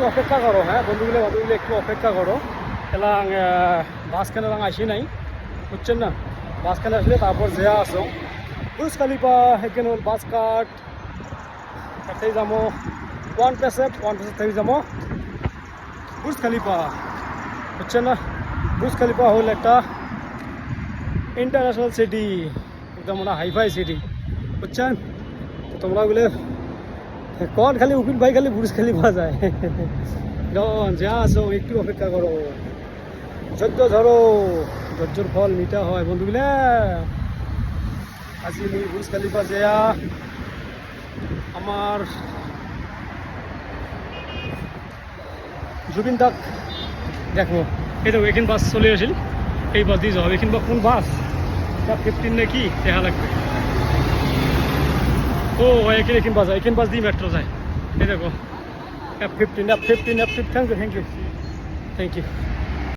একটু অপেক্ষা করো, হ্যাঁ বন্ধুগুলো একটু অপেক্ষা করো। এলাং বাস কেন আসি নাই, বুঝছেন না? বাস কেন আসলে তারপর যে আসো বুর্জ খালিফা এখানে বাস কাট তাতেই যাবো ওয়ান প্যাসেজ থেকে যাবো বুর্জ খালিফা, বুঝছেন না? বুর্জ খালিফা হল একটা ইন্টারন্যাশনাল সিটি, একদম ওটা হাইফাই সিটি, বুঝছেন? তো তোমরা বলে কন খালি উকিল ভাই খালি বুর্জ খালিফা যায়। যা আসো একটু অপেক্ষা করো, ধৈর্য ধরো, ধৈর্যর ফল মিঠা হয় বন্ধুগুলা। আজি মুই বুর্জ খালিফা যেয়া আমার জুবিন দাক দেখো, এই দেখো এখান বাস চলে আসিল, এই বাস দিয়ে যাও। এখান বা কোন বাস F15 নাকি দেখা লাগবে। ও এখান বাস দিয়ে মেট্রো যায়, এই দেখো F15 থ্যাংক ইউ।